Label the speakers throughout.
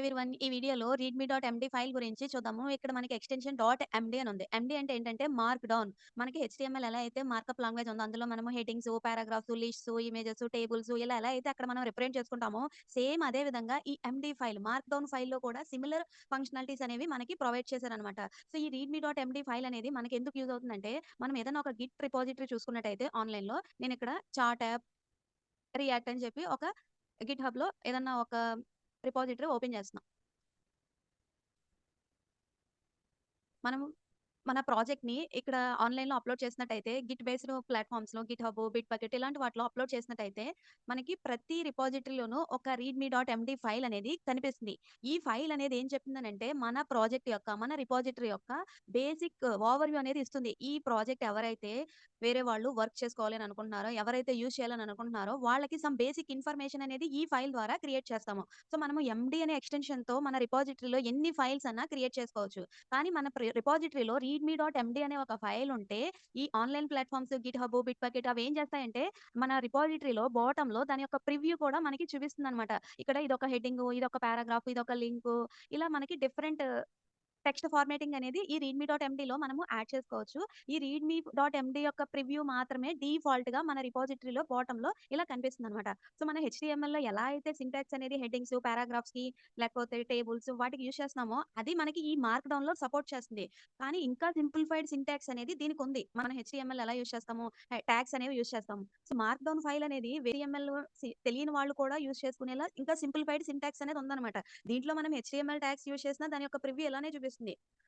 Speaker 1: Everyone. ఈ వీడియోలో readme dot MD file గురించి చూద్దాము. ఇక్కడ మనకి ఎక్స్‌టెన్షన్ డాట్ ఎండీ అని ఉంది. ఎండీ అంటే ఏంటంటే మార్క్ డౌన్. మనకి హెచ్‌టీఎంఎల్ ఎలా అయితే మార్కప్ లాంగ్వేజ్ ఉందో అందులో మనము headings, paragraphs, lists, images, tables ఇలా ఎలా అయితే అక్కడ మనం రిప్రజెంట్ చేసుకుంటామో సేమ్ అదే విధంగా ఈ ఎండీ ఫైల్ మార్క్ డౌన్ ఫైల్‌లో కూడా సిమిలర్ ఫంక్షనాలిటీస్ అనేవి మనకి ప్రొవైడ్ చేశారనమాట. సో, ఈ రీడ్‌మీ డాట్ ఎండీ ఫైల్ అనేది మనకి ఎందుకు యూజ్ అవుతుందంటే మనం ఏదైనా ఒక గిట్ రిపాజిటరీ చూసుకున్నట్టయితే ఆన్‌లైన్‌లో నేనిక్కడ చార్ట్ యాప్, రియాక్ట్ అని చెప్పి ఒక గిట్ హబ్‌లో ఏదన్నా ఒక రిపాజిటరీ ఓపెన్ చేస్తున్నా. మనము మన ప్రాజెక్ట్‌ని ఇక్కడ ఆన్‌లైన్‌లో అప్‌లోడ్ చేసినట్టయితే గిట్ బేస్డ్ ప్లాట్‌ఫార్మ్స్‌లో గిట్‌హబ్, బిట్‌బకెట్ ఇలాంటి వాటిలో అప్‌లోడ్ చేసినట్టయితే మనకి ప్రతి రిపాజిటరీలోనూ ఒక రీడ్‌మీ డాట్ ఎండీ ఫైల్ అనేది కనిపిస్తుంది. ఈ ఫైల్ అనేది ఏం చెప్తుందనంటే మన ప్రాజెక్ట్ యొక్క, మన రిపాజిటరీ యొక్క బేసిక్ ఓవర్‌వ్యూ అనేది ఇస్తుంది. ఈ ప్రాజెక్ట్ ఎవరైతే వేరే వాళ్ళు వర్క్ చేసుకోవాలి అని అనుకుంటున్నారో, ఎవరైతే యూజ్ చేయాలని అనుకుంటున్నారో వాళ్ళకి సమ్ బేసిక్ ఇన్ఫర్మేషన్ అనేది ఈ ఫైల్ ద్వారా క్రియేట్ చేస్తాము. సో, మనము ఎండీ అనే ఎక్స్‌టెన్షన్‌తో మన రిపాజిటరీలో ఎన్ని ఫైల్స్ అన్నా క్రియేట్ చేసుకోవచ్చు. కానీ మన రిపాజిటరీలో రీడ్‌మీ డాట్ ఎండీ అనే ఒక ఫైల్ ఉంటే, ఈ ఆన్‌లైన్ ప్లాట్‌ఫార్మ్స్ గిట్‌హబ్, బిట్‌బకెట్ అవేం చేస్తాయంటే, మన రిపాజిటరీలో బాటమ్‌లో దాని యొక్క ప్రివ్యూ కూడా మనకి చూపిస్తుందనమాట. ఇక్కడ ఇదొక హెడ్డింగు, ఇదొక పారాగ్రాఫ్, ఇదొక లింకు ఇలా మనకి డిఫరెంట్ టెక్స్ట్ ఫార్మాటింగ్ అనేది ఈ రీడ్‌మీ డాట్ ఎండీలో మనము యాడ్ చేసుకోవచ్చు. ఈ రీడ్‌మీ డాట్ ఎండీ యొక్క ప్రివ్యూ మాత్రమే డిఫాల్ట్‌గా మన రిపాజిటరీలో బాటమ్‌లో ఇలా కనిపిస్తుందనమాట. సో, మన హెచ్‌టీఎంఎల్‌లో ఎలా అయితే సింటాక్స్ అనేది హెడ్డింగ్స్, పారాగ్రాఫ్స్‌కి లేకపోతే టేబుల్స్ వాటికి యూజ్ చేస్తున్నామో, అది మనకి ఈ మార్క్ డౌన్‌లో సపోర్ట్ చేస్తుంది. కానీ ఇంకా సింప్లిఫైడ్ సింటాక్స్ అనేది దీనికుంది. మన హెచ్‌టీఎంఎల్ ఎలా యూజ్ చేస్తాము, ట్యాగ్స్ అనేవి యూజ్ చేస్తాము. సో, మార్క్ డౌన్ ఫైల్ అనేది హెచ్‌టీఎంఎల్ తెలియని వాళ్ళు కూడా యూజ్ చేసుకునేలా ఇంకా సింప్లిఫైడ్ సింటాక్స్ అనేది ఉందనమాట. దీంట్లో మనం హెచ్‌టీఎంఎల్ ట్యాగ్స్ యూజ్ చేసినా దాని యొక్క ప్రివ్యూ ఇలానే చూపిస్తుంది.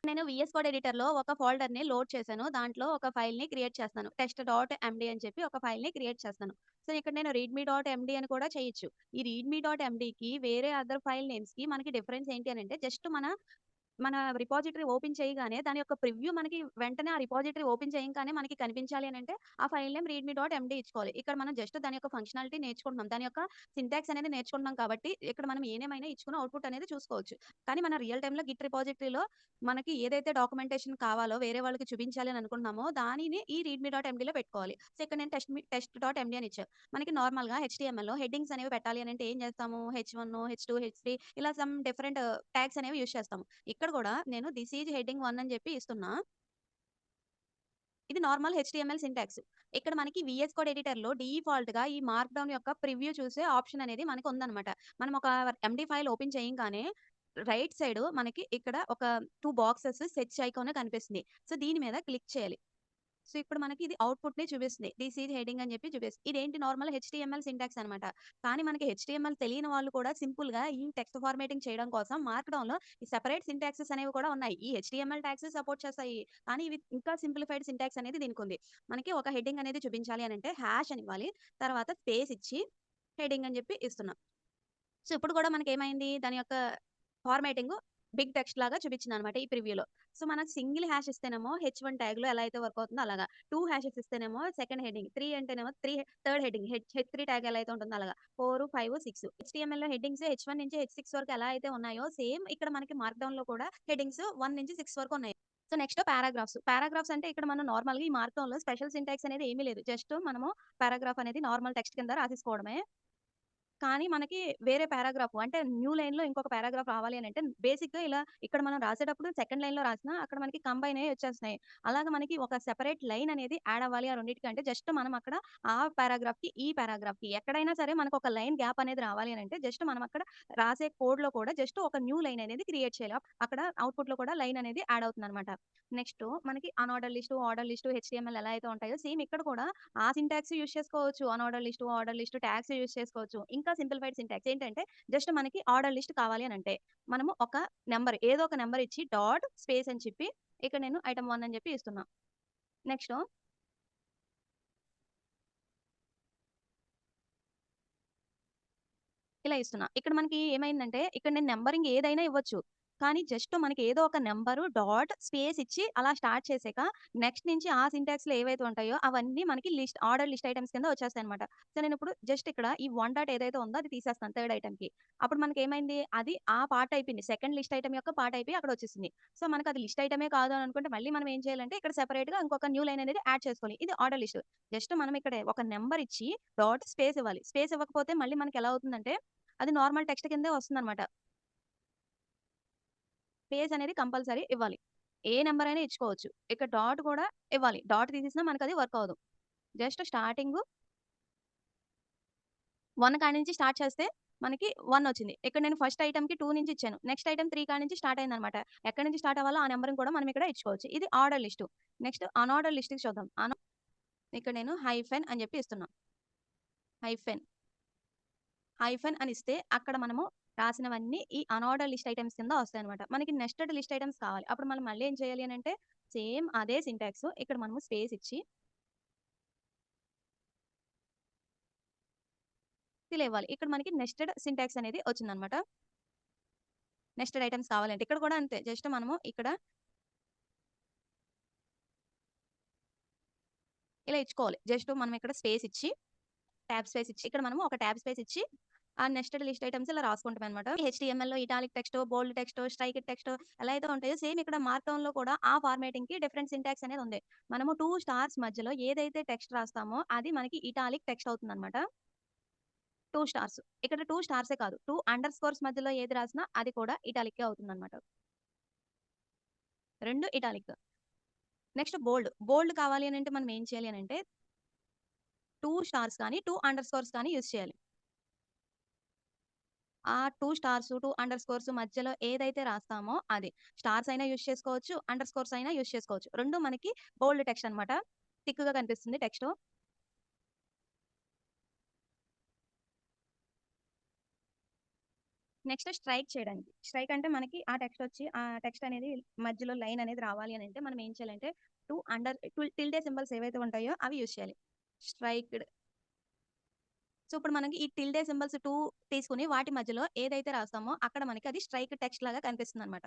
Speaker 1: నేను వీఎస్ కోడ్ ఎడిటర్‌లో ఒక ఫోల్డర్‌ని లోడ్ చేశాను. దాంట్లో ఒక ఫైల్‌ని క్రియేట్ చేస్తున్నాను. టెస్ట్ డాట్ ఎండీ అని చెప్పి ఒక ఫైల్‌ని క్రియేట్ చేస్తాను. సో, ఇక్కడ నేను రీడ్‌మీ డాట్ ఎండీ అని కూడా చేయొచ్చు. ఈ రీడ్‌మీ డాట్ ఎండీకి వేరే అదర్ ఫైల్ నేమ్స్‌కి మనకి డిఫరెన్స్ ఏంటి అనంటే జస్ట్ మన రిపాజిటరీ ఓపెన్ చేయగానే దాని యొక్క ప్రివ్యూ మనకి వెంటనే ఆ రిపాజిటరీ ఓపెన్ చేయంగానే మనకి కనిపించాలి అనంటే ఆ file name readme dot MD ఇచ్చుకోవాలి. ఇక్కడ మనం జస్ట్ దాని యొక్క ఫంక్షనాలిటీ నేర్చుకుంటున్నాం. దాని యొక్క సింటాక్స్ అనేది నేర్చుకుంటున్నాం కాబట్టి ఇక్కడ మనం ఏ నేమ్ అయినా ఇచ్చుకొని అవుట్‌పుట్ అనేది చూసుకోవచ్చు. కానీ మన రియల్ టైమ్‌లో గిట్ రిపాజిటరీలో మనకి ఏదైతే డాక్యుమెంటేషన్ కావాలో వేరే వాళ్ళకి చూపించాలి అని అనుకుంటున్నామో దానిని ఈ రీడ్‌మీ డాట్ ఎండీలో పెట్టుకోవాలి. సో, ఇక్కడ నేను టెస్ట్ డాట్ ఎండీ అని ఇచ్చా. మనకి నార్మల్‌గా హెచ్‌టీఎంఎల్‌లో హెడ్డింగ్స్ అనేవి పెట్టాలి అనంటే ఏం చేస్తాము? హెచ్1, హెచ్2, హెచ్3 ఇలా సమ్ డిఫరెంట్ ట్యాగ్స్ అనేవి యూజ్ చేస్తాము. ఇక్కడ కూడా నేను థిస్ ఈజ్ హెడ్డింగ్ 1 అని చెప్పి ఇస్తున్నా. ఇది నార్మల్ హెచ్‌టీఎంఎల్ సింటాక్స్. ఇక్కడ మనకి వీఎస్ కోడ్ ఎడిటర్‌లో డిఫాల్ట్‌గా ఈ మార్క్ డౌన్ యొక్క ప్రివ్యూ చూసే ఆప్షన్ అనేది మనకు ఉందన్నమాట. మనం ఒక ఎండీ ఫైల్ ఓపెన్ చేయంగానే రైట్ సైడ్ మనకి ఇక్కడ ఒక 2 బాక్సెస్ సెర్చ్ ఐకాన్ కనిపిస్తుంది. సో, దీని మీద క్లిక్ చేయాలి. సో, ఇప్పుడు మనకి ఇది అవుట్‌పుట్‌ని చూపిస్తుంది. దిస్ ఈజ్ హెడింగ్ అని చెప్పి చూపిస్తుంది. ఇదేంటి నార్మల్ హెచ్‌టీఎంఎల్ సింటాక్స్ అనమాట. కానీ మనకి హెచ్‌టీఎంఎల్ తెలియని వాళ్ళు కూడా సింపుల్‌గా ఈ టెక్స్ట్ ఫార్మాటింగ్ చేయడం కోసం మార్క్‌డౌన్‌లో ఈ సెపరేట్ సింటాక్సెస్ అనేవి కూడా ఉన్నాయి. ఈ హెచ్‌టీఎంఎల్ ట్యాగ్స్ సపోర్ట్ చేస్తాయి. కానీ ఇవి ఇంకా సింప్లిఫైడ్ సింటాక్స్ అనేది దీనికుంది. మనకి ఒక హెడ్డింగ్ అనేది చూపించాలి అనంటే హాష్ అని ఇవ్వాలి. తర్వాత స్పేస్ ఇచ్చి హెడ్డింగ్ అని చెప్పి ఇస్తున్నాం. సో, ఇప్పుడు కూడా మనకేమైంది దాని యొక్క ఫార్మాటింగు బిగ్ టెక్స్ట్ లాగా చూపించిందనమాట ఈ ప్రివ్యూలో. సో, మనం సింగిల్ హాష్ ఇస్తేనేమో హెచ్1 ట్యాగ్‌లో ఎలా అయితే వర్క్ అవుతుందో అలాగా. 2 హాషెస్ ఇస్తేనేమో సెకండ్ హెడ్డింగ్, 3 అంటేనేమో థర్డ్ హెడ్డింగ్, హెచ్3 ట్యాగ్ ఎలా అయితే ఉంటుందో అలాగా. 4, 5, 6 హెచ్‌టీఎంఎల్‌లో హెడ్డింగ్స్ హెచ్1 నుంచి హెచ్6 వరకు ఎలా అయితే ఉన్నాయో సేమ్ ఇక్కడ మనకి మార్క్‌డౌన్‌లో కూడా హెడ్డింగ్స్ 1 నుంచి 6 వరకు ఉన్నాయి. So, next paragraphs. పారాగ్రాఫ్స్ అంటే ఇక్కడ మనం నార్మల్‌గా ఈ మార్క్‌డౌన్‌లో స్పెషల్ సింటాక్స్ అనేది ఏమీ లేదు. జస్ట్ మనము పారాగ్రాఫ్ అనేది నార్మల్ టెక్స్ట్ కింద రాసేసుకోవడమే. కానీ మనకి వేరే పారాగ్రాఫ్ అంటే న్యూ లైన్‌లో ఇంకొక పారాగ్రాఫ్ రావాలి అనంటే బేసిక్‌గా ఇలా ఇక్కడ మనం రాసేటప్పుడు సెకండ్ లైన్‌లో రాసినా అక్కడ మనకి కంబైన్ అయ్యి వచ్చేస్తున్నాయి. అలాగా మనకి ఒక సెపరేట్ లైన్ అనేది యాడ్ అవ్వాలి ఆ రెండిటికి అంటే జస్ట్ మనం అక్కడ ఆ పారాగ్రాఫ్‌కి, ఈ పారాగ్రాఫ్‌కి ఎక్కడైనా సరే మనకు ఒక లైన్ గ్యాప్ అనేది రావాలి అనంటే జస్ట్ మనం అక్కడ రాసే కోడ్‌లో కూడా జస్ట్ ఒక న్యూ లైన్ అనేది క్రియేట్ చేయాలి. అక్కడ అవుట్‌పుట్‌లో కూడా లైన్ అనేది యాడ్ అవుతుందన్నమాట. నెక్స్ట్ మనకి అనార్డర్ లిస్టు, ఆర్డర్ లిస్టు, హెచ్‌టీఎంఎల్ ఎలా అయితే ఉంటాయో సేమ్ ఇక్కడ కూడా ఆ సింటాక్స్ యూజ్ చేసుకోవచ్చు. అనార్డర్ list, order list tags use చేసుకోవచ్చు. ఇంకా సింప్లిఫైడ్ సింటాక్స్ ఏంటంటే జస్ట్ మనకి ఆర్డర్ లిస్ట్ కావాలి అనంటే మనము ఒక నంబర్ ఏదో ఒక నంబర్ ఇచ్చి డాట్ స్పేస్ అని చెప్పి ఇక్కడ నేను ఐటెమ్ 1 అని చెప్పి ఇస్తున్నా. నెక్స్ట్ ఇలా ఇస్తున్నా. ఇక్కడ మనకి ఏమైందంటే, ఇక్కడ నేను నంబరింగ్ ఏదైనా ఇవ్వచ్చు. కానీ జస్ట్ మనకి ఏదో ఒక నంబరు డాట్ స్పేస్ ఇచ్చి అలా స్టార్ట్ చేసాక నెక్స్ట్ నుంచి ఆ సింటాక్స్‌లో ఏవైతే ఉంటాయో అవన్నీ మనకి ఆర్డర్ లిస్ట్ ఐటెమ్స్ కింద వచ్చేస్తాయన్నమాట. సో, నేనిప్పుడు జస్ట్ ఇక్కడ ఈ 1 డాట్ ఏదైతే ఉందో అది తీసేస్తాను థర్డ్ ఐటెమ్‌కి. అప్పుడు మనకేమైంది అది ఆ పార్ట్ అయిపోయింది. సెకండ్ లిస్ట్ ఐటెమ్ యొక్క పార్ట్ అయిపోయి అక్కడ వచ్చేసింది. సో, మనకది లిస్ట్ ఐటమే కాదు అని అనుకుంటే మళ్ళీ మనం ఏం చేయాలంటే ఇక్కడ సెపరేట్‌గా ఇంకొక న్యూ లైన్ అనేది యాడ్ చేసుకోవాలి. ఇది ఆర్డర్ లిస్ట్. జస్ట్ మనం ఇక్కడ ఒక నంబర్ ఇచ్చి డాట్ స్పేస్ ఇవ్వాలి. స్పేస్ ఇవ్వకపోతే మళ్ళీ మనకెలా అవుతుందంటే అది నార్మల్ టెక్స్ట్ కిందే వస్తుందనమాట. స్పేస్ అనేది కంపల్సరీ ఇవ్వాలి. ఏ నంబర్ అయినా ఇచ్చుకోవచ్చు. ఇక్కడ డాట్ కూడా ఇవ్వాలి. డాట్ తీసేసినా మనకది వర్క్ అవ్వదు. జస్ట్ స్టార్టింగు 1 కాడ నుంచి స్టార్ట్ చేస్తే మనకి 1 వచ్చింది. ఇక్కడ నేను ఫస్ట్ ఐటెమ్‌కి 2 నుంచి ఇచ్చాను. నెక్స్ట్ ఐటెమ్ 3 కాడ నుంచి స్టార్ట్ అయిందనమాట. ఎక్కడి నుంచి స్టార్ట్ అవ్వాలో ఆ నంబర్‌ని కూడా మనం ఇక్కడ ఇచ్చుకోవచ్చు. ఇది ఆర్డర్ లిస్టు. నెక్స్ట్ అనార్డర్ లిస్ట్‌కి చూద్దాం. ఇక్కడ నేను హైఫెన్ అని చెప్పి ఇస్తున్నా. హైఫెన్. హైఫెన్ అని ఇస్తే అక్కడ మనము రాసినవన్నీ ఈ అనార్డర్ లిస్ట్ ఐటెమ్స్ కింద వస్తాయన్నమాట. మనకి నెస్టెడ్ లిస్ట్ ఐటెమ్స్ కావాలి. అప్పుడు మనం మళ్ళీ ఏం చేయాలి అనంటే సేమ్ అదే సింటాక్స్ ఇక్కడ మనము స్పేస్ ఇచ్చి ఇవ్వాలి. ఇక్కడ మనకి నెస్టెడ్ సింటాక్స్ అనేది వచ్చిందన్నమాట. నెస్టెడ్ ఐటెమ్స్ కావాలంటే ఇక్కడ కూడా అంతే. జస్ట్ మనము ఇక్కడ ఇలా ఇచ్చుకోవాలి. జస్ట్ మనం ఇక్కడ స్పేస్ ఇచ్చి, టాబ్ స్పేస్ ఇచ్చి ఇక్కడ మనము ఒక టాబ్ స్పేస్ ఇచ్చి ఆ నెస్టెడ్ లిస్ట్ ఐటెమ్స్ ఇలా రాసుకుంటామనమాట. హెచ్‌టీఎంఎల్‌లో ఇటాలిక్ టెక్స్ట్, బోల్డ్ టెక్స్ట్, స్ట్రైక్డ్ టెక్స్ట్ ఎలా అయితే ఉంటాయో సేమ్ ఇక్కడ మార్క్‌డౌన్‌లో కూడా ఆ ఫార్మాటింగ్‌కి డిఫరెంట్ సింటాక్స్ అనేది ఉంది. మనము 2 స్టార్స్ మధ్యలో ఏదైతే టెక్స్ట్ రాస్తామో అది మనకి ఇటాలిక్ టెక్స్ట్ అవుతుందనమాట. 2 స్టార్స్. ఇక్కడ 2 స్టార్సే కాదు. 2 అండర్ స్కోర్స్ మధ్యలో ఏది రాసినా అది కూడా ఇటాలిక్కే అవుతుందనమాట. 2 ఇటాలిక్. నెక్స్ట్ బోల్డ్. బోల్డ్ కావాలి అనంటే మనం ఏం చేయాలి అనంటే 2 స్టార్స్ కానీ, 2 అండర్ స్కోర్స్ కానీ యూజ్ చేయాలి. ఆ 2 స్టార్స్, 2 అండర్ స్కోర్స్ మధ్యలో ఏదైతే రాస్తామో అది. స్టార్స్ అయినా యూజ్ చేసుకోవచ్చు. అండర్ స్కోర్స్ అయినా యూజ్ చేసుకోవచ్చు. 2 మనకి బోల్డ్ టెక్స్ట్ అనమాట. థిక్‌గా కనిపిస్తుంది టెక్స్టు. నెక్స్ట్ స్ట్రైక్ చేయడానికి. స్ట్రైక్ అంటే మనకి ఆ టెక్స్ట్ వచ్చి ఆ టెక్స్ట్ అనేది మధ్యలో లైన్ అనేది రావాలి అనంటే మనం ఏం చేయాలంటే 2 అండర్ టిల్డే సింబల్స్ ఏవైతే ఉంటాయో అవి యూజ్ చేయాలి. స్ట్రైక్డ్. సో, ఇప్పుడు మనకి ఈ టిల్డే సింబల్స్ 2 తీసుకొని వాటి మధ్యలో ఏదైతే రాస్తామో అక్కడ మనకి అది స్ట్రైక్ టెక్స్ట్ లాగా కనిపిస్తుందనమాట.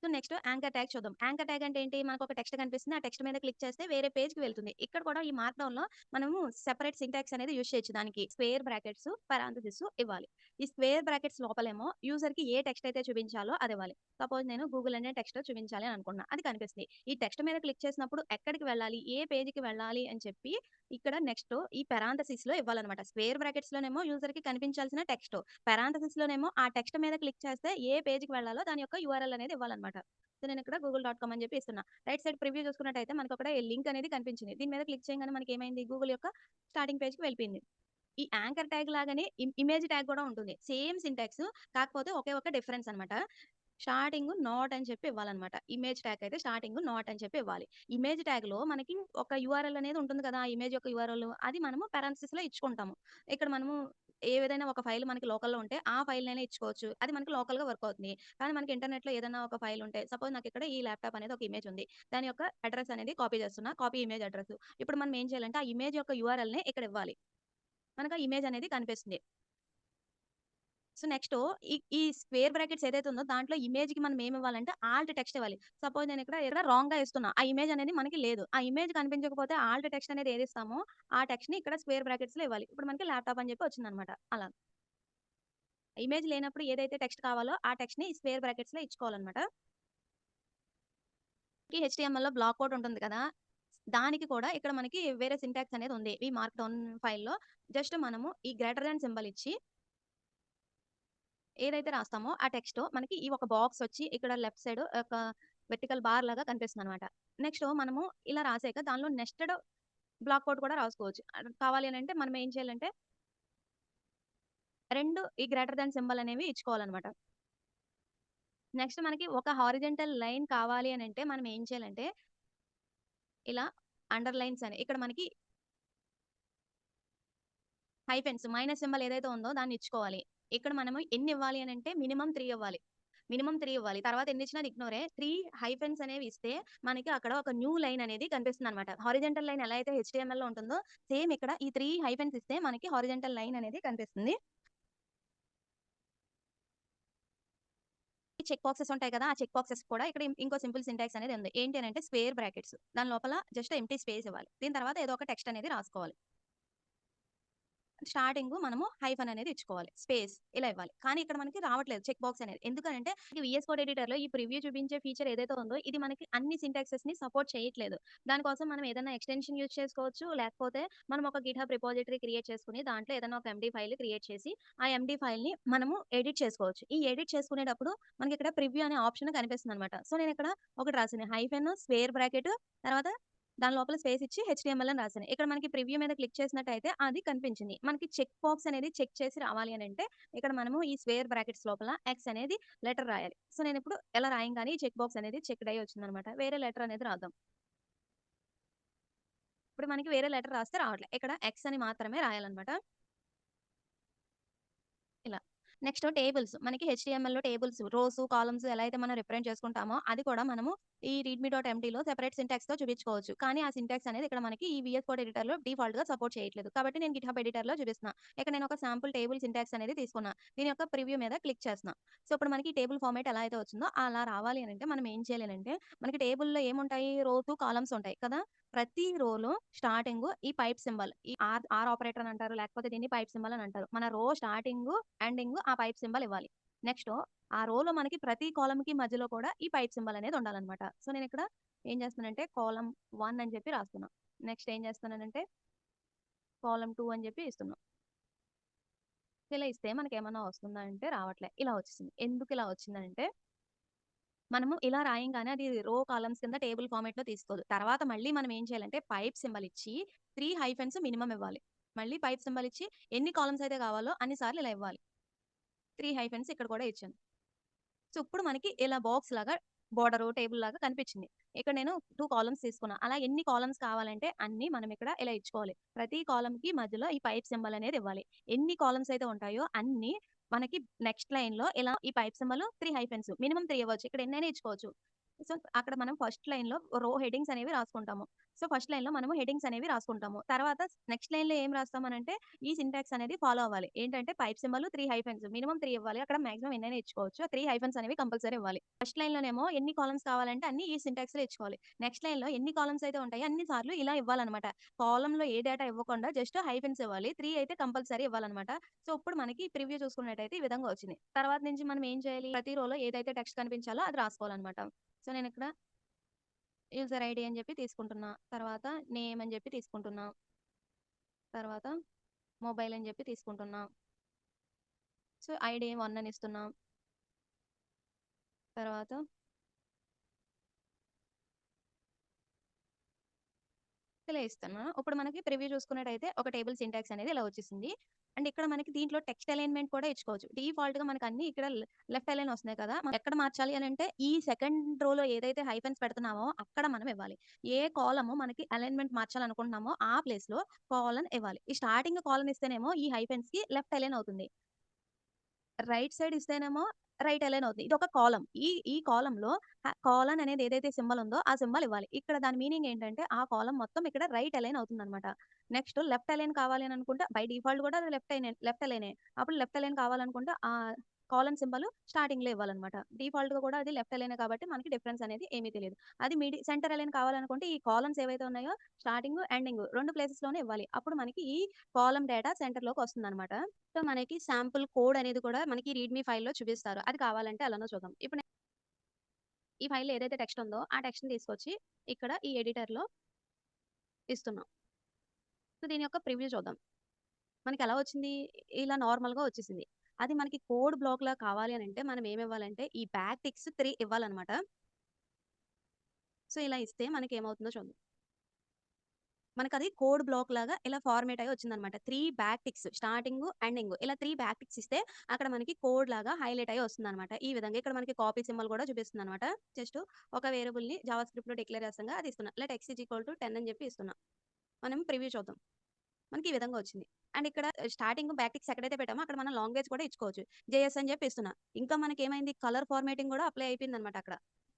Speaker 1: సో, నెక్స్ట్ యాంకర్ ట్యాగ్ చూద్దాం. యాంకర్ ట్యాగ్ అంటే ఏంటి? మనకొక టెక్స్ట్ కనిపిస్తుంది. ఆ టెక్స్ట్ మీద క్లిక్ చేస్తే వేరే పేజ్‌కి వెళ్తుంది. ఇక్కడ కూడా ఈ మార్క్‌డౌన్‌లో మనము సెపరేట్ సింటాక్స్ అనేది యూజ్ చేయొచ్చు దానికి. స్క్వేర్ బ్రాకెట్స్, పారాంథసిస్ ఇవ్వాలి. ఈ స్క్వేర్ బ్రాకెట్స్ లోపలేమో యూజర్‌కి ఏ టెక్స్ట్ అయితే చూపించాలో అది ఇవ్వాలి. సపోజ్ నేను గూగుల్ అనే టెక్స్ట్ చూపించాలి అని అనుకున్నా. అది కనిపిస్తుంది. ఈ టెక్స్ట్ మీద క్లిక్ చేసినప్పుడు ఎక్కడికి వెళ్ళాలి? ఏ పేజ్‌కి వెళ్ళాలి? అని చెప్పి ఇక్కడ నెక్స్ట్ ఈ పారాంథసిస్‌లో ఇవ్వాలన్నమాట. Square బ్రాకెట్స్‌లోనేమో యూజర్‌కి కనిపించాల్సిన text. పారాంథసిస్‌లోనేమో ఆ టెక్స్ట్ మీద క్లిక్ చేస్తే ఏ పేజ్‌కి వెళ్ళాలో దాని యొక్క యూఆర్ఎల్ అనేది ఇవ్వాలన్నమాట. సో, నేనిక్కడ google.com అని చెప్పి ఇస్తున్నా. రైట్ సైడ్ ప్రివ్యూ చూసుకున్నట్టయితే మనకక్కడ లింక్ అనేది కనిపించింది. దీని మీద క్లిక్ చేయంగానే మనకేమైంది? గూగుల్ యొక్క స్టార్టింగ్ పేజ్‌కి వెళ్ళిపోయింది. ఈ యాంకర్ ట్యాగ్ లాగానే ఇమేజ్ ట్యాగ్ కూడా ఉంటుంది. సేమ్ సింటాక్స్ కాకపోతే ఒకే ఒక డిఫరెన్స్ అన్నమాట. స్టార్టింగ్ నాట్ అని చెప్పి ఇవ్వాలన్నమాట. ఇమేజ్ ట్యాగ్ అయితే స్టార్టింగ్ నాట్ అని చెప్పి ఇవ్వాలి. ఇమేజ్ ట్యాగ్‌లో మనకి ఒక యూఆర్ఎల్ అనేది ఉంటుంది కదా! ఆ ఇమేజ్ యొక్క యూఆర్ఎల్ అది మనము పారాంథసిస్‌లో ఇచ్చుకుంటాము. ఇక్కడ మనము ఏదైనా ఒక ఫైల్ మనకి లోకల్‌లో ఉంటే ఆ ఫైల్‌నైనా ఇచ్చుకోవచ్చు. అది మనకి లోకల్‌గా వర్క్ అవుతుంది. కానీ మనకి ఇంటర్నెట్‌లో ఏదైనా ఒక ఫైల్ ఉంటే సపోజ్ నాకిక్కడ ఈ ల్యాప్‌టాప్ అనేది ఒక ఇమేజ్ ఉంది. దాని యొక్క అడ్రెస్ అనేది కాపీ చేస్తున్నా. Copy image address. ఇప్పుడు మనం ఏం చేయాలంటే ఆ ఇమేజ్ యొక్క యూఆర్ఎల్‌ని ఇక్కడ ఇవ్వాలి. మనకు ఆ ఇమేజ్ అనేది కనిపిస్తుంది. సో, నెక్స్టు ఈ స్క్వేర్ బ్రాకెట్స్ ఏదైతే ఉందో దాంట్లో ఇమేజ్‌కి మనం ఏమివ్వాలంటే ఆల్ట్ టెక్స్ట్ ఇవ్వాలి. సపోజ్ నేనిక్కడ రాంగ్‌గా ఇస్తున్నా. ఆ ఇమేజ్ అనేది మనకి లేదు. ఆ ఇమేజ్ కనిపించకపోతే ఆల్ట్ టెక్స్ట్ అనేది ఏదిస్తామో ఆ టెక్స్ట్‌ని ఇక్కడ స్క్వేర్ బ్రాకెట్స్‌లో ఇవ్వాలి. ఇప్పుడు మనకి ల్యాప్‌టాప్ అని చెప్పి వచ్చిందనమాట. అలా. ఇమేజ్ లేనప్పుడు ఏదైతే టెక్స్ట్ కావాలో ఆ టెక్స్ట్‌ని స్క్వేర్ బ్రాకెట్స్‌లో ఇచ్చుకోవాలనమాట. ఈ హెచ్‌టీఎంఎల్‌లో బ్లాక్ కోడ్ ఉంటుంది కదా! దానికి కూడా ఇక్కడ మనకి వేరే సింటాక్స్ అనేది ఉంది. ఈ మార్క్‌డౌన్ ఫైల్‌లో జస్ట్ మనము ఈ గ్రేటర్ థాన్ సింబల్ ఇచ్చి ఏదైతే రాస్తామో ఆ టెక్స్ట్ మనకి ఈ ఒక బాక్స్ వచ్చి ఇక్కడ లెఫ్ట్ సైడ్ ఒక వెర్టికల్ బార్ లాగా కనిపిస్తుందనమాట. నెక్స్ట్ మనము ఇలా రాసాక దానిలో నెస్టెడ్ బ్లాక్ కోడ్ కూడా రాసుకోవచ్చు. కావాలి అనంటే మనం ఏం చేయాలంటే 2 ఈ గ్రేటర్ థాన్ సింబల్ అనేవి ఇచ్చుకోవాలనమాట. నెక్స్ట్ మనకి ఒక హారిజాంటల్ లైన్ కావాలి అనంటే మనం ఏం చేయాలంటే ఇలా అండర్‌లైన్స్ అని ఇక్కడ మనకి హైఫెన్స్ మైనస్ సింబల్ ఏదైతే ఉందో దాన్ని ఇచ్చుకోవాలి. ఇక్కడ మనము ఎన్ని ఇవ్వాలి అనంటే మినిమమ్ 3 ఇవ్వాలి. మినిమమ్ 3 ఇవ్వాలి. తర్వాత ఎన్నిచ్చినా అది ఇగ్నోరే. 3 హైఫెన్స్ అనేవి ఇస్తే మనకి అక్కడ ఒక న్యూ లైన్ అనేది కనిపిస్తుందనమాట. హారిజాంటల్ లైన్ ఎలా అయితే హెచ్‌టీఎంఎల్‌లో ఉంటుందో సేమ్ ఇక్కడ ఈ 3 హైఫెన్స్ ఇస్తే మనకి హారిజాంటల్ లైన్ అనేది కనిపిస్తుంది. ఈ చెక్ బాక్సెస్ ఉంటాయి కదా! ఆ చెక్ బాక్సెస్ కూడా ఇక్కడ ఇంకో సింపుల్ సింటాక్స్ అనేది ఉంది. ఏంటి అనంటే స్క్వేర్ బ్రాకెట్స్. దాని లోపల జస్ట్ ఎంప్టీ స్పేస్ ఇవ్వాలి. దీని తర్వాత ఏదో ఒక టెక్స్ట్ అనేది రాసుకోవాలి. స్టార్టింగ్ మనము హైఫన్ అనేది ఇచ్చుకోవాలి. స్పేస్ ఇలా ఇవ్వాలి. కానీ ఇక్కడ మనకి రావట్లేదు చెక్ బాక్స్ అనేది. ఎందుకనంటే ఈ వీఎస్ కోడ్ ఎడిటర్‌లో ఈ ప్రివ్యూ చూపించే ఫీచర్ ఏదైతే ఉందో ఇది మనకి అన్ని సింటాక్సెస్‌ని సపోర్ట్ చేయట్లేదు. దానికోసం మనం ఏదైనా ఎక్స్‌టెన్షన్ యూజ్ చేసుకోవచ్చు. లేకపోతే మనం ఒక గిట్‌హబ్ రిపోజిటరీ క్రియేట్ చేసుకొని దాంట్లో ఏదైనా ఒక ఎండీ ఫైల్ క్రియేట్ చేసి ఆ ఎండీ ఫైల్‌ని మనము ఎడిట్ చేసుకోవచ్చు. ఈ ఎడిట్ చేసుకునేటప్పుడు మనకి ఇక్కడ ప్రివ్యూ అనే ఆప్షన్ కనిపిస్తుందనమాట. సో, నేనిక్కడ ఒకటి రాసాను. హైఫెన్ స్క్వేర్ బ్రాకెట్ తర్వాత దాని లోపల స్పేస్ ఇచ్చి హెచ్‌టీఎంఎల్ అని రాసాను. ఇక్కడ మనకి ప్రివ్యూ మీద క్లిక్ చేసినట్టయితే అది కనిపించింది. మనకి చెక్ బాక్స్ అనేది చెక్ చేసి రావాలి అనంటే ఇక్కడ మనము ఈ స్క్వేర్ బ్రాకెట్స్ లోపల ఎక్స్ అనేది లెటర్ రాయాలి. సో, నేనిప్పుడు ఎలా రాయంగానే ఈ చెక్ బాక్స్ అనేది చెక్డ్ అయ్యి వచ్చిందనమాట. వేరే లెటర్ అనేది రాద్దాం. ఇప్పుడు మనకి వేరే లెటర్ రాస్తే రావట్లే. ఇక్కడ ఎక్స్ అని మాత్రమే రాయాలనమాట. ఇలా. Next tables. మనకి హెచ్‌టీఎంఎల్‌లో టేబుల్స్, రోస్, కాలమ్స్ ఎలా అయితే మనం రిప్రజెంట్ చేసుకుంటామో, అది కూడా మనము ఈ రీడ్‌మీ.ఎంటీలో సెపరేట్ సింటాక్స్‌తో చూపించుకోవచ్చు. కానీ ఆ సింటాక్స్ అనేది ఇక్కడ మనకి ఈ వీఎస్ కోడ్ ఎడిటర్‌లో డిఫాల్ట్‌గా సపోర్ట్ చేయట్లేదు. కాబట్టి నేను గిట్‌హబ్ ఎడిటర్‌లో చూపిస్తున్నా. ఇక్కడ నేను ఒక శాంపుల్ టేబుల్ సింటాక్స్ అనేది తీసుకున్నా. దీని యొక్క ప్రివ్యూ మీద క్లిక్ చేస్తున్నా. సో, ఇప్పుడు మనకి టేబుల్ ఫార్మాట్ ఎలా అయితే వచ్చిందో అలా రావాలి అనంటే మనం ఏం చేయాలి అనంటే, మనకి టేబుల్‌లో ఏముంటాయి? రోస్, కాలమ్స్ ఉంటాయి కదా! ప్రతి రోలో స్టార్టింగు ఈ పైప్ సింబల్ ఈ ఆర్ ఆపరేటర్ అని అంటారు. లేకపోతే దీన్ని పైప్ సింబల్ అని అంటారు. మన రో స్టార్టింగు, ఎండింగు ఆ పైప్ సింబల్ ఇవ్వాలి. నెక్స్టు ఆ రోలో మనకి ప్రతి కాలమ్‌కి మధ్యలో కూడా ఈ పైప్ సింబల్ అనేది ఉండాలనమాట. సో, నేనిక్కడ ఏం చేస్తున్నానంటే కాలమ్ 1 అని చెప్పి రాస్తున్నా. నెక్స్ట్ ఏం చేస్తున్నానంటే కాలమ్ 2 అని చెప్పి ఇస్తున్నా. ఇలా ఇస్తే మనకేమన్నా వస్తుందా అంటే రావట్లే. ఇలా వచ్చేసింది. ఎందుకిలా వచ్చిందంటే మనము ఇలా రాయంగానే అది రో కాలమ్స్ కింద టేబుల్ ఫార్మాట్‌లో తీసుకోదు. తర్వాత మళ్ళీ మనం ఏం చేయాలంటే పైప్ సింబల్ ఇచ్చి 3 హైఫెన్స్ మినిమమ్ ఇవ్వాలి. మళ్ళీ పైప్ సింబల్ ఇచ్చి ఎన్ని కాలమ్స్ అయితే కావాలో అన్ని సార్లు ఇలా ఇవ్వాలి. 3 హైఫెన్స్ ఇక్కడ కూడా ఇచ్చాను. సో, ఇప్పుడు మనకి ఇలా బాక్స్ లాగా బోర్డరు, టేబుల్ లాగా కనిపించింది. ఇక్కడ నేను 2 కాలమ్స్ తీసుకున్నా. అలా ఎన్ని కాలమ్స్ కావాలంటే అన్ని మనం ఇక్కడ ఇలా ఇచ్చుకోవాలి. ప్రతి కాలమ్‌కి మధ్యలో ఈ పైప్ సింబల్ అనేది ఇవ్వాలి. ఎన్ని కాలమ్స్ అయితే ఉంటాయో అన్ని మనకి నెక్స్ట్ లైన్‌లో ఇలా ఈ పైప్ సింబల్ 3 హైఫెన్స్ మినిమమ్ 3 ఇవ్వచ్చు. ఇక్కడ ఎన్నైనా ఇచ్చుకోవచ్చు. సో, అక్కడ మనం ఫస్ట్ లైన్‌లో రో హెడ్డింగ్స్ అనేవి రాసుకుంటాము. సో, ఫస్ట్ లైన్‌లో మనము హెడ్డింగ్స్ అనేవి రాసుకుంటాము. తర్వాత నెక్స్ట్ లైన్‌లో ఏం రాస్తామనంటే ఈ సింటాక్స్ అనేది ఫాలో అవ్వాలి. ఏంటంటే పైప్ సింబల్ 3 హైఫెన్స్ మినిమమ్ 3 ఇవ్వాలి. అక్కడ మాక్సిమం ఎన్నైనా ఇచ్చుకోవచ్చు. ఆ 3 హైఫెన్స్ అనేవి కంపల్సరీ ఇవ్వాలి. ఫస్ట్ లైన్‌లోనేమో ఎన్ని కాలమ్స్ కావాలంటే అన్ని ఈ సింటాక్స్‌లో ఇచ్చుకోవాలి. నెక్స్ట్ లైన్‌లో ఎన్ని కాలమ్స్ అయితే ఉంటాయో అన్ని సార్లు ఇలా ఇవ్వాలనమాట. కాలమ్‌లో ఏ డేటా ఇవ్వకుండా జస్ట్ హైఫెన్స్ ఇవ్వాలి. 3 అయితే కంపల్సరీ ఇవ్వాలనమాట. సో, ఇప్పుడు మనకి ప్రివ్యూ చూసుకున్నట్టయితే ఈ విధంగా వచ్చింది. తర్వాత నుంచి మనం ఏం చేయాలి? ప్రతి రోలో ఏదైతే టెక్స్ట్ కనిపించాలో అది రాసుకోవాలనమాట. సో, నేనిక్కడ యూజర్ ఐడీ అని చెప్పి తీసుకుంటున్నా. తర్వాత నేమ్ అని చెప్పి తీసుకుంటున్నా. తర్వాత మొబైల్ అని చెప్పి తీసుకుంటున్నా. సో, ఐడీ 1 అని ఇస్తున్నా. తర్వాత ఇలా ఇస్తున్నా. ఇప్పుడు మనకి ప్రివ్యూ చూసుకున్నట్టయితే ఒక టేబుల్ సింటాక్స్ అనేది ఇలా వచ్చేసింది. అండ్ ఇక్కడ మనకి దీంట్లో టెక్స్ట్ అలైన్‌మెంట్ కూడా ఇచ్చుకోవచ్చు. డిఫాల్ట్‌గా మనకు అన్నీ ఇక్కడ లెఫ్ట్ అలైన్ వస్తున్నాయి కదా! మనం ఎక్కడ మార్చాలి అనంటే ఈ సెకండ్ రోలో ఏదైతే హైఫెన్స్ పెడుతున్నామో అక్కడ మనం ఇవ్వాలి. ఏ కాలము మనకి అలైన్‌మెంట్ మార్చాలనుకుంటున్నామో ఆ ప్లేస్‌లో కాలన్ ఇవ్వాలి. ఈ స్టార్టింగ్ కాలన్ ఇస్తేనేమో ఈ హైఫెన్స్‌కి లెఫ్ట్ అలైన్ అవుతుంది. రైట్ సైడ్ ఇస్తేనేమో రైట్ అలైన్ అవుతుంది. ఇదొక కాలమ్. ఈ కాలమ్‌లో కాలన్ అనేది ఏదైతే సింబల్ ఉందో ఆ సింబల్ ఇవ్వాలి. ఇక్కడ దాని మీనింగ్ ఏంటంటే ఆ కాలమ్ మొత్తం ఇక్కడ రైట్ అలైన్ అవుతుందన్నమాట. నెక్స్ట్ లెఫ్ట్ అలైన్ కావాలి అని అనుకుంటే బై డిఫాల్ట్ కూడా అది లెఫ్ట్ అలైనే. అప్పుడు లెఫ్ట్ అలైన్ కావాలనుకుంటే కాలన్ సింబల్ స్టార్టింగ్‌లో ఇవ్వాలన్నమాట. డిఫాల్ట్‌గా కూడా అది లెఫ్ట్ అలైనే కాబట్టి మనకి డిఫరెన్స్ అనేది ఏమీ తెలీదు. అది సెంటర్ అలైన్ కావాలనుకుంటే ఈ కాలమ్స్ ఏవైతే ఉన్నాయో స్టార్టింగ్, ఎండింగ్ 2 ప్లేసెస్‌లోనే ఇవ్వాలి. అప్పుడు మనకి ఈ కాలమ్ డేటా సెంటర్‌లోకి వస్తుందన్నమాట. సో, మనకి శాంపుల్ కోడ్ అనేది కూడా మనకి రీడ్‌మీ ఫైల్‌లో చూపిస్తారు. అది కావాలంటే ఎలానో చూద్దాం. ఇప్పుడు ఈ ఫైల్‌లో ఏదైతే టెక్స్ట్ ఉందో, ఆ టెక్స్ట్‌ని తీసుకొచ్చి ఇక్కడ ఈ ఎడిటర్‌లో ఇస్తున్నాం. సో, దీని యొక్క ప్రివ్యూ చూద్దాం. మనకెలా వచ్చింది? ఇలా నార్మల్‌గా వచ్చేసింది. అది మనకి కోడ్ బ్లాక్‌లా కావాలి అనంటే మనం ఏమివ్వాలంటే ఈ బ్యాక్ టిక్స్ 3 ఇవ్వాలనమాట. సో, ఇలా ఇస్తే మనకేమవుతుందో చూద్దాం. మనకది కోడ్ బ్లాక్ లాగా ఇలా ఫార్మాట్ అయ్యి వచ్చిందనమాట. 3 బ్యాక్ టిక్స్ స్టార్టింగు, ఎండింగు ఇలా 3 బ్యాక్ టిక్స్ ఇస్తే అక్కడ మనకి కోడ్ లాగా హైలైట్ అయ్యి వస్తుందనమాట. ఈ విధంగా ఇక్కడ మనకి కాపీ సింబల్ కూడా చూపిస్తుందనమాట. జస్ట్ ఒక వేరియబుల్‌ని జావా స్క్రిప్ట్‌లో డిక్లేర్ చేస్తాంగా అది ఇస్తున్నా. Let x is equal to 10 అని చెప్పి ఇస్తున్నా. మనం ప్రివ్యూ చూద్దాం. మనకి ఈ విధంగా వచ్చింది. అండ్ ఇక్కడ స్టార్టింగ్ బ్యాక్ టిక్స్ ఎక్కడైతే పెట్టామో అక్కడ మనం లాంగ్వేజ్ కూడా ఇచ్చుకోవచ్చు. జేఎస్ అని చెప్పి ఇస్తున్నా. ఇంకా మనకేమైంది కలర్ ఫార్మాటింగ్ కూడా అప్లై అయిపోయిందనమాట అక్కడ.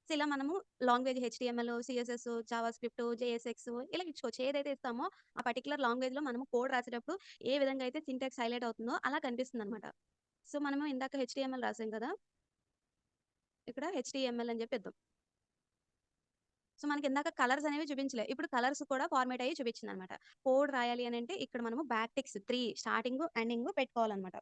Speaker 1: సో, ఇలా మనము language HTML, CSS, Java script, JSX ఇలా ఇచ్చుకోవచ్చు. ఏదైతే ఇస్తామో ఆ పర్టిక్యులర్ లాంగ్వేజ్‌లో మనము కోడ్ రాసేటప్పుడు ఏ విధంగా అయితే సింటాక్స్ హైలైట్ అవుతుందో అలా కనిపిస్తుందనమాట. సో, మనము ఇందాక హెచ్‌టీఎంఎల్ రాసాం కదా! ఇక్కడ హెచ్‌టీఎంఎల్ అని చెప్పి ఇద్దాం. సో, మనకిందాక కలర్స్ అనేవి చూపించలే. ఇప్పుడు కలర్స్ కూడా ఫార్మాట్ అయ్యి చూపించిందనమాట. కోడ్ రాయాలి అనంటే ఇక్కడ మనము బ్యాక్ టిక్స్ 3 స్టార్టింగు, ఎండింగు పెట్టుకోవాలనమాట.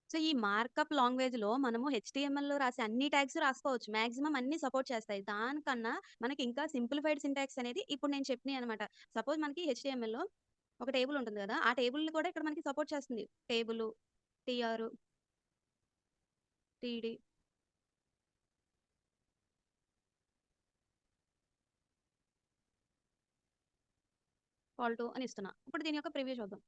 Speaker 1: సో, ఈ మార్కప్ లాంగ్వేజ్‌లో మనము హెచ్‌టీఎంఎల్‌లో రాసే అన్ని ట్యాగ్స్ రాసుకోవచ్చు. మాక్సిమం అన్నీ సపోర్ట్ చేస్తాయి. దానికన్నా మనకి ఇంకా సింప్లిఫైడ్ సింటాక్స్ అనేది ఇప్పుడు నేను చెప్పినయనమాట. సపోజ్ మనకి హెచ్‌టీఎంఎల్‌లో ఒక టేబుల్ ఉంటుంది గదా! ఆ టేబుల్‌ని కూడా ఇక్కడ మనకి సపోర్ట్ చేస్తుంది. టేబులు, టీఆర్, టీడీ ఫాల్టో అని ఇస్తున్నా. ఇప్పుడు దీని యొక్క ప్రివ్యూ చూద్దాం.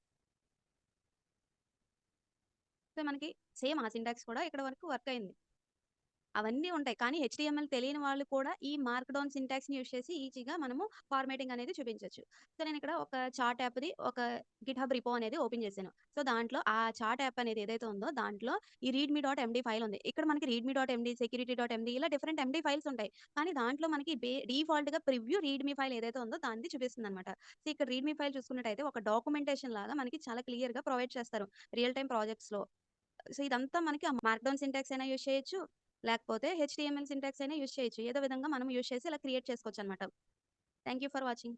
Speaker 1: సో, మనకి సేమ్ ఆ సింటాక్స్ కూడా ఇక్కడ వరకు వర్క్ అయింది. అవన్నీ ఉంటాయి. కానీ హెచ్‌టీఎంఎల్ తెలియని వాళ్ళు కూడా ఈ మార్క్‌డౌన్ సింటాక్స్‌ని యూజ్ చేసి ఈజీగా మనము ఫార్మాటింగ్ అనేది చూపించొచ్చు. సో, నేనిక్కడ ఒక చార్ట్ యాప్‌ది ఒక గిట్‌హబ్ రిపో అనేది ఓపెన్ చేశాను. సో, దాంట్లో ఆ చార్ట్ యాప్ అనేది ఏదైతే ఉందో దాంట్లో ఈ రీడ్‌మీ డాట్ ఎండీ ఫైల్ ఉంది. ఇక్కడ మనకి readme dot MD, security dot MD ఇలా డిఫరెంట్ ఎండీ ఫైల్స్ ఉంటాయి. కానీ దాంట్లో మనకి డిఫాల్ట్‌గా ప్రివ్యూ రీడ్‌మీ ఫైల్ ఏదైతే ఉందో దానిది చూపిస్తుందనమాట. సో, ఇక్కడ రీడ్‌మీ ఫైల్ చూసుకున్నట్టయితే ఒక డాక్యుమెంటేషన్ లాగా మనకి చాలా క్లియర్‌గా ప్రొవైడ్ చేస్తారు. Real time ప్రాజెక్ట్స్‌లో. సో, ఇదంతా మనకి ఆ మార్క్‌డౌన్ సింటాక్స్ అయినా యూజ్ చేయొచ్చు. లేకపోతే హెచ్‌టీఎంఎల్ సింటాక్స్ అయినా యూజ్ చేయొచ్చు. ఏదో విధంగా మనం యూజ్ చేసి ఇలా క్రియేట్ చేసుకోవచ్చనమాట. Thank you for watching.